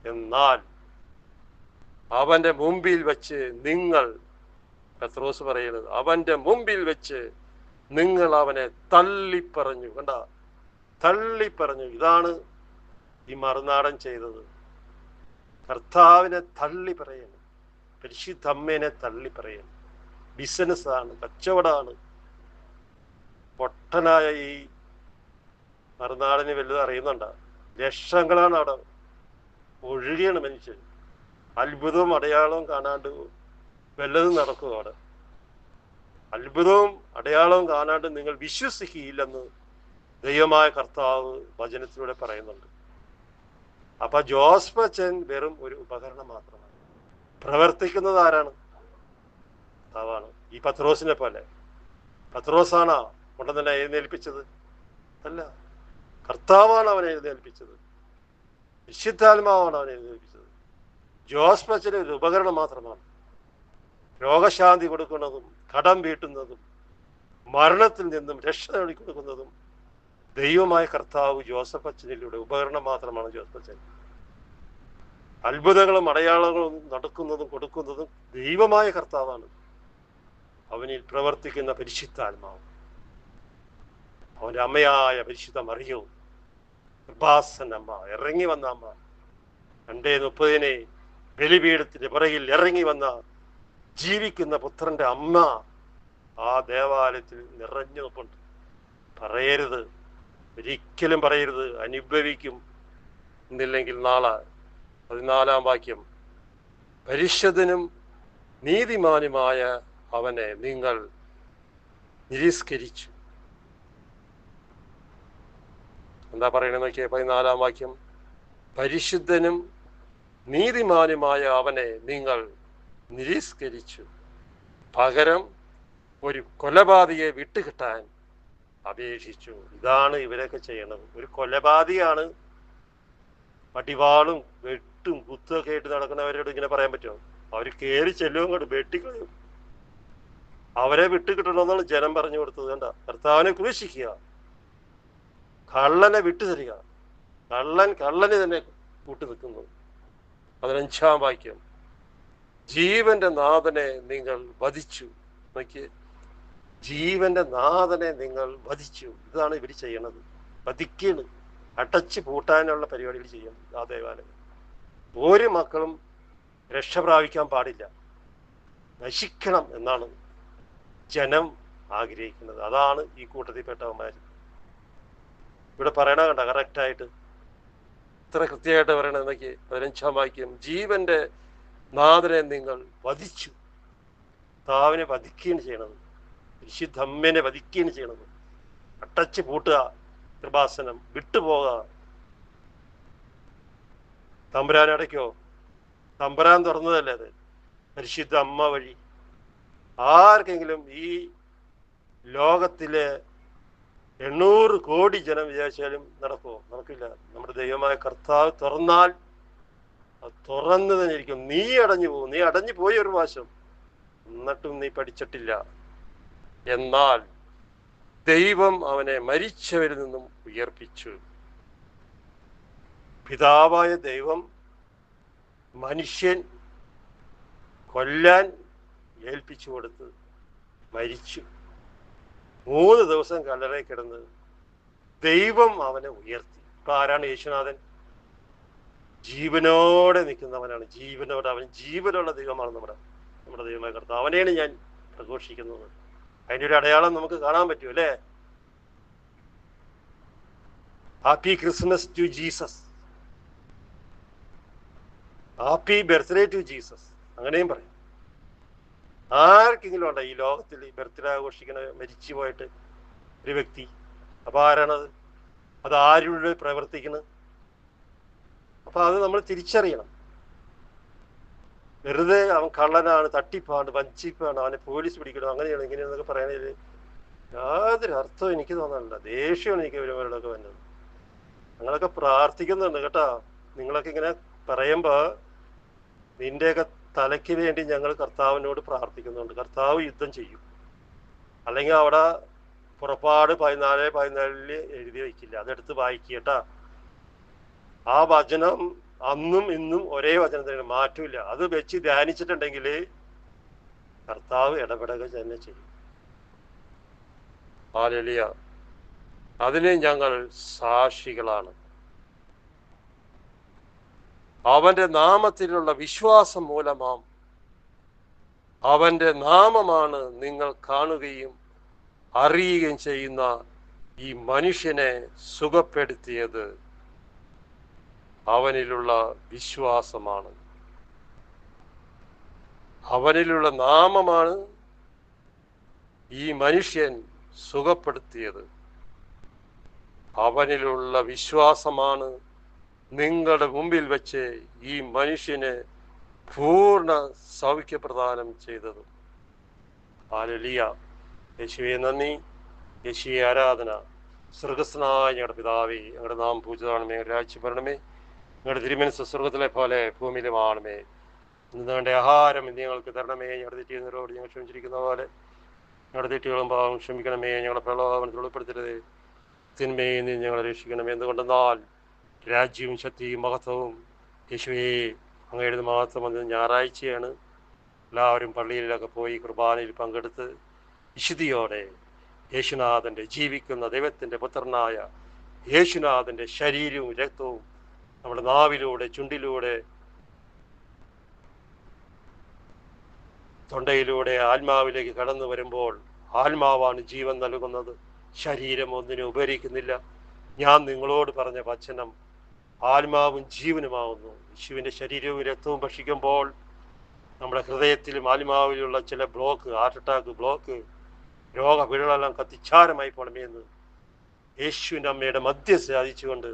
എന്നാൽ അവന്റെ മുമ്പിൽ വെച്ച് നിങ്ങൾ, പത്രോസ് പറയുന്നത്, അവന്റെ മുമ്പിൽ വെച്ച് നിങ്ങൾ അവനെ തള്ളിപ്പറഞ്ഞു. കണ്ട, തള്ളിപ്പറഞ്ഞു. ഇതാണ് ഈ മറുനാടൻ ചെയ്തത്. കർത്താവിനെ തള്ളി പറയണം, പരിശുദ്ധമ്മേനെ തള്ളി പറയണം. ബിസിനസ്സാണ്, കച്ചവടമാണ്. പൊട്ടനായ ഈ മറുനാടിന് വലുത് അറിയുന്നുണ്ട? ലക്ഷങ്ങളാണ് അവിടെ ഒഴുകിയാണ് മനുഷ്യൻ. അത്ഭുതവും അടയാളവും കാണാണ്ട് വല്ലതും നടക്കും അവിടെ. അത്ഭുതവും അടയാളവും കാണാണ്ട് നിങ്ങൾ വിശ്വസിക്കുകയില്ലെന്ന് ദൈവമായ കർത്താവ് വചനത്തിലൂടെ പറയുന്നുണ്ട്. അപ്പൊ ജോസഫ് അച്ഛൻ വെറും ഒരു ഉപകരണം മാത്രമാണ്. പ്രവർത്തിക്കുന്നത് ആരാണ്? കർത്താവാണ്. ഈ പത്രോസിനെ പോലെ. പത്രോസാണോ കൊണ്ടുതന്നെ എഴുന്നേൽപ്പിച്ചത്? അല്ല, കർത്താവാണ് അവനെ എഴുന്നേൽപ്പിച്ചത്. വിശുദ്ധാത്മാവാണ് അവനെ എഴുന്നേൽപ്പിച്ചത്. ജോസഫ് അച്ഛന് ഒരു ഉപകരണം മാത്രമാണ്. രോഗശാന്തി കൊടുക്കുന്നതും കടം വീട്ടുന്നതും മരണത്തിൽ നിന്നും രക്ഷ നേടിക്കൊടുക്കുന്നതും ദൈവമായ കർത്താവ് ജോസഫ് അച്ഛനിലൂടെ ഉപകരണം മാത്രമാണ് ജോസഫ് അച്ഛൻ. അത്ഭുതങ്ങളും അടയാളങ്ങളും നടക്കുന്നതും കൊടുക്കുന്നതും ദൈവമായ കർത്താവാണ്. അവനിൽ പ്രവർത്തിക്കുന്ന പരിശുദ്ധാത്മാവ്, അവന്റെ അമ്മയായ പരിശുദ്ധ മറിയവും കൃപാസനമ്മ, ഇറങ്ങി വന്ന അമ്മ, 2:30 ബലിപീഠത്തിന്റെ പുറകിൽ ഇറങ്ങി വന്ന ജീവിക്കുന്ന പുത്രന്റെ അമ്മ ആ ദേവാലയത്തിൽ നിറഞ്ഞു നിൽപ്പുണ്ട്. പറയരുത്, ഒരിക്കലും പറയരുത് അനുഭവിക്കും എന്നില്ലെങ്കിൽ നാളെ. 14-ാം വാക്യം, പരിശുദ്ധനും നീതിമാനുമായ അവനെ നിങ്ങൾ നിരസ്കരിച്ചു. എന്താ പറയണെന്ന് നോക്കിയേ? 14-ാം വാക്യം, പരിശുദ്ധനും നീതിമാനുമായ അവനെ നിങ്ങൾ നിരസ്കരിച്ചു, പകരം ഒരു കൊലപാതകയെ വിട്ടുകിട്ടാൻ അപേക്ഷിച്ചു. ഇതാണ് ഇവരൊക്കെ ചെയ്യണത്. ഒരു കൊലപാതകയാണ്. പടിവാളും വെട്ടും കുത്തൊക്കെ ആയിട്ട് നടക്കുന്നവരോട് ഇങ്ങനെ പറയാൻ പറ്റുമോ? അവർ കയറി ചെല്ലും, കൊണ്ട് വെട്ടിക്കളയും. അവരെ വിട്ടുകിട്ടണമെന്നാണ് ജനം പറഞ്ഞു കൊടുത്തത്. കണ്ട, കർത്താവിനെ ക്രൂശിക്കുക, കള്ളനെ വിട്ടുതരിക. കള്ളനെ തന്നെ കൂട്ടു നിൽക്കുന്നു. 15-ാം വാക്യം, ജീവന്റെ നാഥനെ നിങ്ങൾ വധിച്ചു. നോക്കിയേ, ജീവന്റെ നാഥനെ നിങ്ങൾ വധിച്ചു. ഇതാണ് ഇവർ ചെയ്യണത്. വധിക്കാണ്, അടച്ചു പൂട്ടാനുള്ള പരിപാടികൾ ചെയ്യുന്നത്. ആ ദേവാലയം ഒരു മക്കളും രക്ഷ പ്രാപിക്കാൻ പാടില്ല, നശിക്കണം എന്നാണ് ജനം ആഗ്രഹിക്കുന്നത്. അതാണ് ഈ കൂട്ടത്തിൽപ്പെട്ടവന്മാർ ഇവിടെ പറയണ. കണ്ട, കറക്റ്റായിട്ട് ഇത്ര കൃത്യമായിട്ട് പറയണത് എന്നൊക്കെ. 15-ാം വാക്യം, ജീവന്റെ നാഥനെ നിങ്ങൾ വധിച്ചു. താവിനെ വധിക്കുകയാണ് ചെയ്യണത്, പരിശുദ്ധമ്മനെ വധിക്കുകയാണ് ചെയ്യണത്. അടച്ചു പൂട്ടുക, കൃപാസനം വിട്ടുപോകുക. തമ്പുരാൻ അടയ്ക്കോ? തമ്പുരാൻ തുറന്നതല്ലേ അത്, പരിശുദ്ധ അമ്മ വഴി. ആർക്കെങ്കിലും ഈ ലോകത്തിലെ 800 കോടി ജനം വിചാരിച്ചാലും നടക്കുമോ? നടക്കില്ല. നമ്മുടെ ദൈവമായ കർത്താവ് തുറന്നാൽ അത് തുറന്നു തന്നെ ഇരിക്കും. നീ അടഞ്ഞു പോകും. നീ അടഞ്ഞു പോയി ഒരു പ്രാവശ്യം, എന്നിട്ടും നീ പഠിച്ചിട്ടില്ല. എന്നാൽ ദൈവം അവനെ മരിച്ചവരിൽ നിന്നും ഉയർപ്പിച്ചു. പിതാവായ ദൈവം മനുഷ്യൻ കൊല്ലാൻ ഏൽപ്പിച്ചു കൊടുത്ത് മരിച്ചു. 3 ദിവസം കല്ലറയിൽ കിടന്ന് ദൈവം അവനെ ഉയർത്തി. ഇപ്പൊ ആരാണ് യേശുനാഥൻ? ജീവനോടെ നിൽക്കുന്നവനാണ്. ജീവനോടെ, അവൻ ജീവനുള്ള ദൈവമാണ് നമ്മുടെ ദൈവമായ കർത്താവ്. അവനെയാണ് ഞാൻ പ്രഘോഷിക്കുന്നത്. അതിൻ്റെ ഒരു അടയാളം നമുക്ക് കാണാൻ പറ്റും അല്ലേ? Happy Christmas to Jesus, happy birthday to Jesus, അങ്ങനെയും പറയും. ആർക്കെങ്കിലും ഉണ്ടോ ഈ ലോകത്തിൽ ബർത്ത്ഡേ ആഘോഷിക്കണ മരിച്ചു പോയിട്ട് ഒരു വ്യക്തി? അപ്പൊ ആരാണത്? അത് ആരുടെ പ്രവർത്തിക്കുന്നത്? അപ്പൊ അത് നമ്മൾ തിരിച്ചറിയണം. വെറുതെ അവൻ കള്ളനാണ്, തട്ടിപ്പാണ്, വഞ്ചിപ്പാണ്, അവനെ പോലീസ് പിടിക്കണം, അങ്ങനെയാണ് ഇങ്ങനെയാണെന്നൊക്കെ പറയുന്നതിൽ യാതൊരു അർത്ഥവും എനിക്ക് തോന്നാനില്ല. ദേഷ്യമാണ് എനിക്ക് ഇവരവരോടൊക്കെ വന്നത്. ഞങ്ങളൊക്കെ പ്രാർത്ഥിക്കുന്നുണ്ട് കേട്ടോ. നിങ്ങളൊക്കെ ഇങ്ങനെ പറയുമ്പോ നിന്റെയൊക്കെ തലയ്ക്ക് വേണ്ടി ഞങ്ങൾ കർത്താവിനോട് പ്രാർത്ഥിക്കുന്നുണ്ട്. കർത്താവ് യുദ്ധം ചെയ്യും. അല്ലെങ്കിൽ അവിടെ പുറപ്പാട് 14:14 എഴുതി വയ്ക്കില്ല, അതെടുത്ത് വായിക്കട്ടാ. ആ വചനം അന്നും ഇന്നും ഒരേ വചനം തന്നെ, മാറ്റമില്ല. അത് വെച്ച് ധ്യാനിച്ചിട്ടുണ്ടെങ്കിൽ കർത്താവ് ഇടപെടുക തന്നെ ചെയ്യും. ഹല്ലേലൂയ. അതിന് ഞങ്ങൾ സാക്ഷികളാണ്. അവന്റെ നാമത്തിലുള്ള വിശ്വാസം മൂലമാം അവന്റെ നാമമാണ് നിങ്ങൾ കാണുകയും അറിയുകയും ചെയ്യുന്ന ഈ മനുഷ്യനെ സുഖപ്പെടുത്തിയത് അവനിലുള്ള വിശ്വാസമാണ്. അവനിലുള്ള നാമമാണ് ഈ മനുഷ്യൻ സുഖപ്പെടുത്തിയത്. അവനിലുള്ള വിശ്വാസമാണ് നിങ്ങളുടെ മുമ്പിൽ വെച്ച് ഈ മനുഷ്യന് പൂർണ്ണ സൗഖ്യപ്രദാനം ചെയ്തത്. ഹല്ലേലൂയ. യേശുവേ നന്ദി, യേശുവേ ആരാധന. സ്വർഗസ്ഥനായ ഞങ്ങളുടെ പിതാവേ, ഞങ്ങളുടെ നാം പൂജിതമാണമേ, രാജ്യം വരണമേ, ഞങ്ങളുടെ തിരുമനസ്സ് സ്വർഗത്തിലെ പോലെ ഭൂമിയിലുമാണമേ. ഇന്ന് വേണ്ട ആഹാരം ഇന്ന് ഞങ്ങൾക്ക് തരണമേ. ഞങ്ങളുടെ തെറ്റിയുന്നവരോട് ഞങ്ങൾ ക്ഷമിച്ചിരിക്കുന്ന പോലെ ഞങ്ങളുടെ തെറ്റുകളും പാവം ക്ഷമിക്കണമേ. ഞങ്ങളുടെ പ്രലോഭനത്തിൽ ഉൾപ്പെടുത്തരുതേ, തിന്മയിൽ നിന്ന് ഞങ്ങളെ രക്ഷിക്കണമേ. എന്തുകൊണ്ടെന്നാൽ രാജ്യവും ശക്തിയും മഹത്വവും യേശുവേ അങ്ങയുടെ മാത്രം വന്നത്. ഞായറാഴ്ചയാണ്. എല്ലാവരും പള്ളിയിലൊക്കെ പോയി കുർബാനയിൽ പങ്കെടുത്ത് വിശുദ്ധിയോടെ യേശുനാഥൻ്റെ ജീവിക്കുന്ന ദൈവത്തിൻ്റെ പുത്രനായ യേശുനാഥൻ്റെ ശരീരവും രക്തവും നമ്മുടെ നാവിലൂടെ, ചുണ്ടിലൂടെ, തൊണ്ടയിലൂടെ ആത്മാവിലേക്ക് കടന്നു വരുമ്പോൾ ആത്മാവാണ് ജീവൻ നൽകുന്നത്. ശരീരം ഒന്നിനും ഉപകരിക്കുന്നില്ല. ഞാൻ നിങ്ങളോട് പറഞ്ഞ വചനം ആത്മാവും ജീവനുമാവുന്നു. യേശുവിൻ്റെ ശരീരവും രക്തവും ഭക്ഷിക്കുമ്പോൾ നമ്മുടെ ഹൃദയത്തിലും ആത്മാവിലുള്ള ചില ബ്ലോക്ക്, ഹാർട്ട് അറ്റാക്ക് ബ്ലോക്ക്, രോഗപീഠകളെല്ലാം കത്തിച്ചാരമായി പോകണമെന്ന് യേശുവിൻ്റെ അമ്മയുടെ മധ്യസ്ഥ സാധിച്ചുകൊണ്ട്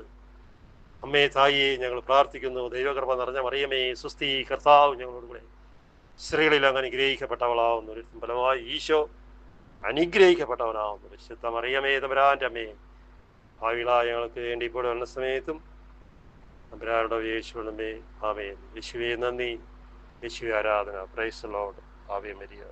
അമ്മയെ തായിയെ ഞങ്ങൾ പ്രാർത്ഥിക്കുന്നു. ദൈവകൃപ നിറഞ്ഞ മറിയമേ സുസ്തി, കർത്താവ് ഞങ്ങളോടുകൂടെ സ്ത്രീകളിൽ അങ്ങ് അനുഗ്രഹിക്കപ്പെട്ടവളാവുന്നു. ഫലമായി ഈശോ അനുഗ്രഹിക്കപ്പെട്ടവനാവുന്നു. വിശുദ്ധ മറിയമേ തമ്പുരാൻ്റെ അമ്മയെ ഭാവികളായ ഞങ്ങൾക്ക് വേണ്ടി ഇപ്പോൾ വന്ന സമയത്തും തമ്പുരാനുടെ യേശുവേ ആമേൻ. യേശുവേ നന്ദി, യേശുവേ ആരാധന. Praise the Lord. Ave Maria.